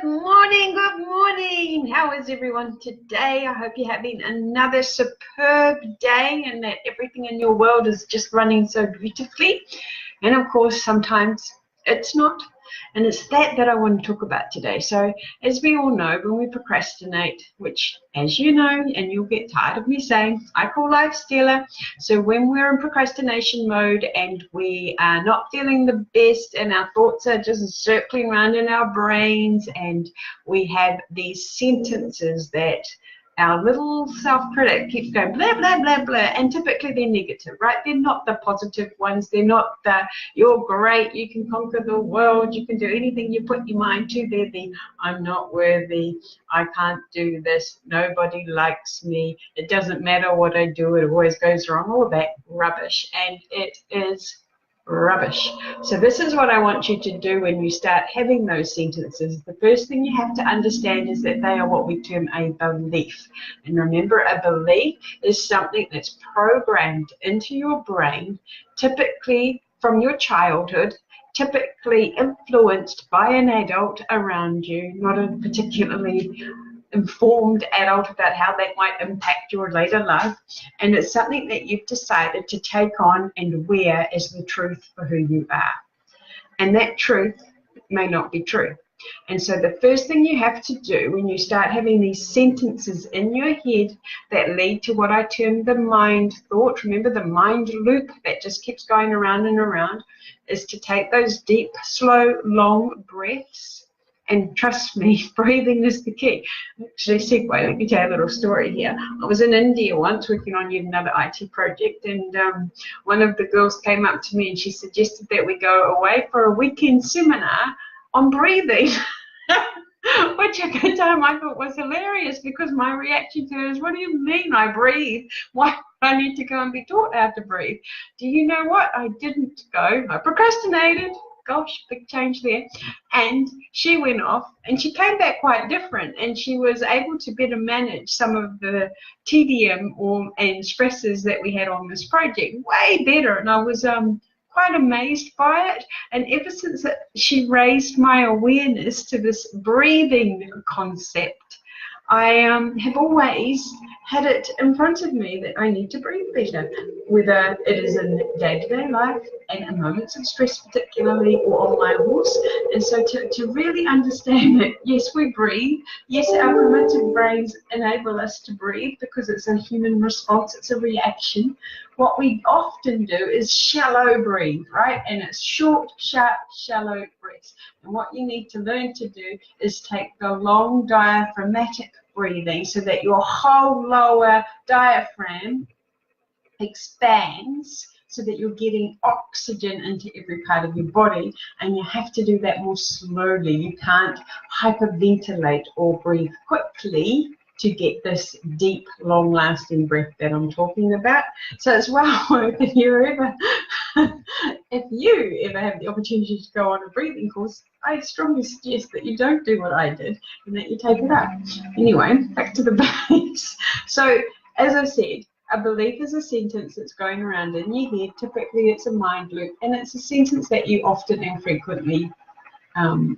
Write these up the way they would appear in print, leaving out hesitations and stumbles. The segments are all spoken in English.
Good morning, good morning. How is everyone today? I hope you're having another superb day and that everything in your world is just running so beautifully. And of course, sometimes it's not. And it's that I want to talk about today. So as we all know, when we procrastinate, which as you know, and you'll get tired of me saying, I call life stealer. So when we're in procrastination mode and we are not feeling the best and our thoughts are just circling around in our brains and we have these sentences that our little self-critic keeps going blah, blah, blah, blah, and typically they're negative, right? They're not the positive ones. They're not the, you're great, you can conquer the world, you can do anything you put your mind to. They're the, I'm not worthy, I can't do this, nobody likes me, it doesn't matter what I do, it always goes wrong, all that rubbish, and it is rubbish. So this is what I want you to do when you start having those sentences. The first thing you have to understand is that they are what we term a belief. And remember, a belief is something that's programmed into your brain, typically from your childhood, typically influenced by an adult around you, not a particularly informed adult about how that might impact your later life, and it's something that you've decided to take on and wear as the truth for who you are. And that truth may not be true. And so the first thing you have to do when you start having these sentences in your head that lead to what I term the mind thought, remember the mind loop that just keeps going around and around, is to take those deep, slow, long breaths. And trust me, breathing is the key. Actually, segue, let me tell you a little story here. I was in India once working on yet another IT project, and one of the girls came up to me and she suggested that we go away for a weekend seminar on breathing, which at the time I thought was hilarious because my reaction to it is, what do you mean I breathe? Why do I need to go and be taught how to breathe? Do you know what? I didn't go. I procrastinated. Gosh, big change there. And she went off and she came back quite different, and she was able to better manage some of the tedium and stresses that we had on this project way better, and I was quite amazed by it. And ever since she raised my awareness to this breathing concept, I have always had it in front of me that I need to breathe better, whether it is in day-to-day life and in moments of stress particularly, or on my horse. And so to really understand that, yes, we breathe, yes, our primitive brains enable us to breathe because it's a human response, it's a reaction. What we often do is shallow breathe, right? And it's short, sharp, shallow breaths. And what you need to learn to do is take the long diaphragmatic breathing so that your whole lower diaphragm expands so that you're getting oxygen into every part of your body, and you have to do that more slowly. You can't hyperventilate or breathe quickly to get this deep, long-lasting breath that I'm talking about. So it's well worth it if you ever have the opportunity to go on a breathing course, I strongly suggest that you don't do what I did and that you take it up. Anyway, back to the base. So, as I said, a belief is a sentence that's going around in your head. Typically, it's a mind loop, and it's a sentence that you often and frequently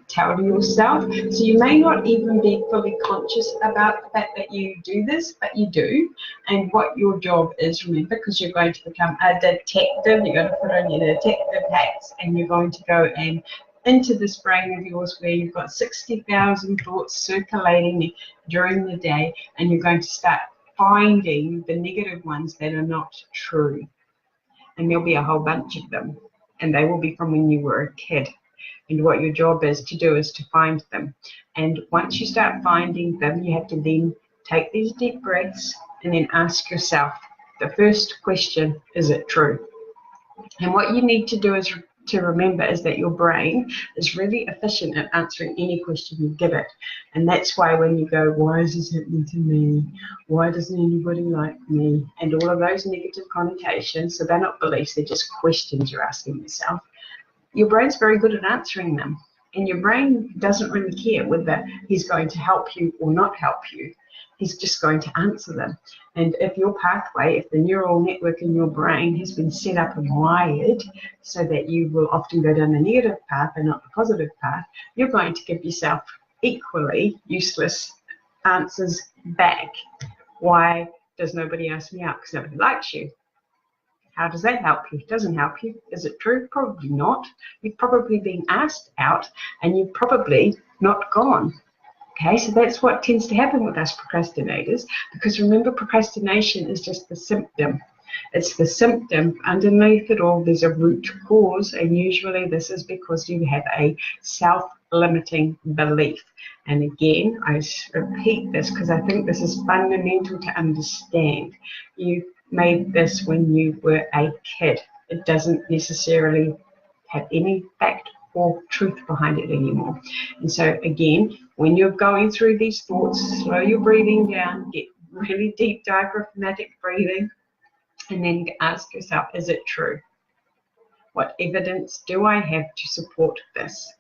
tell to yourself. So you may not even be fully conscious about the fact that you do this, but you do. And what your job is, remember, because you're going to become a detective, you're going to put on your detective hats, and you're going to go and into this brain of yours where you've got 60,000 thoughts circulating during the day, and you're going to start finding the negative ones that are not true. And there'll be a whole bunch of them, and they will be from when you were a kid. And what your job is to do is to find them. And once you start finding them, you have to then take these deep breaths and then ask yourself the first question, is it true? And what you need to do is to remember is that your brain is really efficient at answering any question you give it. And that's why when you go, why is this happening to me? Why doesn't anybody like me? And all of those negative connotations, so they're not beliefs, they're just questions you're asking yourself. Your brain's very good at answering them. And your brain doesn't really care whether he's going to help you or not help you. He's just going to answer them. And if your pathway, if the neural network in your brain has been set up and wired so that you will often go down the negative path and not the positive path, you're going to give yourself equally useless answers back. Why does nobody ask me out? Because nobody likes you. How does that help you? It doesn't help you. Is it true? Probably not. You've probably been asked out and you've probably not gone. Okay, so that's what tends to happen with us procrastinators, because remember, procrastination is just the symptom. It's the symptom. Underneath it all, there's a root cause, and usually this is because you have a self-limiting belief. And again, I repeat this because I think this is fundamental to understand. You made this when you were a kid. It doesn't necessarily have any fact or truth behind it anymore. And so again, when you're going through these thoughts, slow your breathing down, get really deep diaphragmatic breathing, and then ask yourself, is it true? What evidence do I have to support this?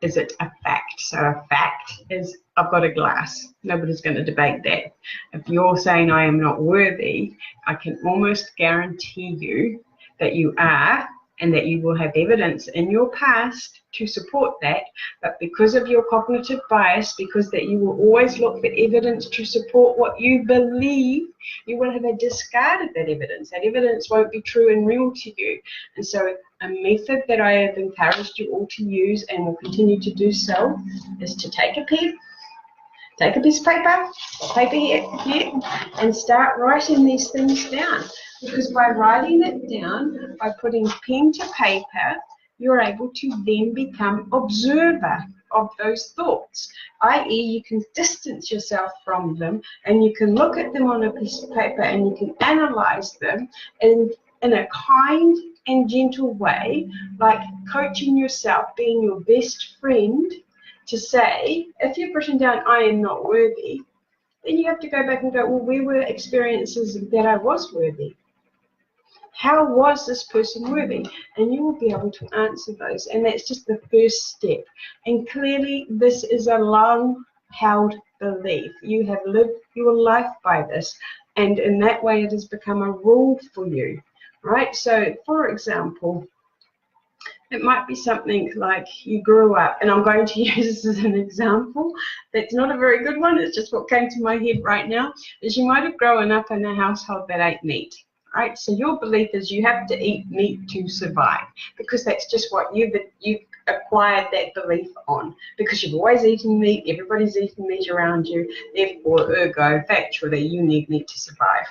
Is it a fact? So a fact is, I've got a glass. Nobody's going to debate that. If you're saying I am not worthy, I can almost guarantee you that you are, and that you will have evidence in your past to support that. But because of your cognitive bias, because that you will always look for evidence to support what you believe, you will have discarded that evidence. That evidence won't be true and real to you. And so a method that I have encouraged you all to use, and will continue to do so, is to take a pen, take a piece of paper here, and start writing these things down. Because by writing it down, by putting pen to paper, you're able to then become observer of those thoughts, i.e. you can distance yourself from them, and you can look at them on a piece of paper, and you can analyze them in a kind and gentle way, like coaching yourself, being your best friend, to say, if you've written down, I am not worthy, then you have to go back and go, well, where were experiences that I was worthy? How was this person worthy? And you will be able to answer those. And that's just the first step. And clearly, this is a long-held belief. You have lived your life by this. And in that way, it has become a rule for you, right? So, for example, it might be something like you grew up, and I'm going to use this as an example. That's not a very good one. It's just what came to my head right now, is you might have grown up in a household that ate meat. Right, so your belief is you have to eat meat to survive, because that's just what you've acquired that belief on, because you've always eaten meat, everybody's eating meat around you, therefore, ergo, factually, you need meat to survive.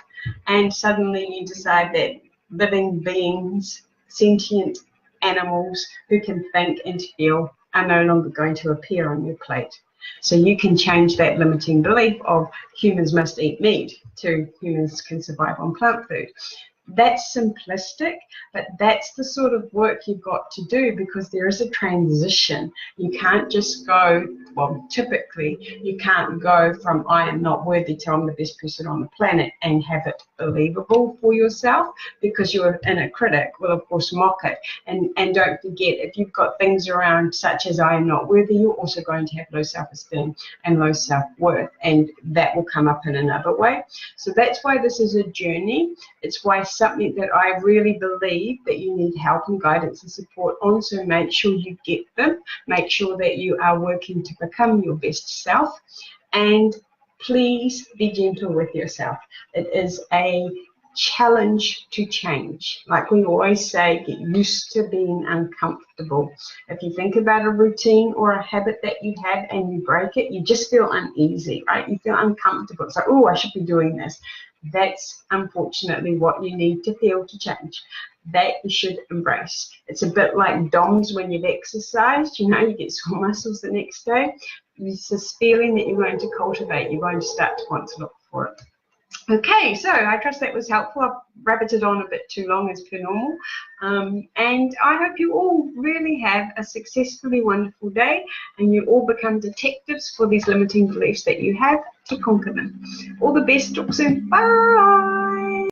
And suddenly you decide that living beings, sentient animals who can think and feel, are no longer going to appear on your plate. So you can change that limiting belief of humans must eat meat to humans can survive on plant food. That's simplistic, but that's the sort of work you've got to do, because there is a transition. You can't just go, well, typically you can't go from I am not worthy to I'm the best person on the planet and have it believable for yourself, because your inner critic will of course mock it. And don't forget, if you've got things around such as I am not worthy, you're also going to have low self-esteem and low self-worth, and that will come up in another way. So that's why this is a journey. It's why something that I really believe that you need help and guidance and support on. So make sure you get them. Make sure that you are working to become your best self. And please be gentle with yourself. It is a challenge to change. Like we always say, get used to being uncomfortable. If you think about a routine or a habit that you have and you break it, you just feel uneasy, right? You feel uncomfortable. It's like, oh, I should be doing this. That's unfortunately what you need to feel to change. That you should embrace. It's a bit like DOMS when you've exercised, you know, you get sore muscles the next day. It's this feeling that you're going to cultivate. You're going to start to want to look for it. Okay, so I trust that was helpful. I've rabbited on a bit too long as per normal. And I hope you all really have a successfully wonderful day, and you all become detectives for these limiting beliefs that you have to conquer them. All the best. Talk soon. Bye.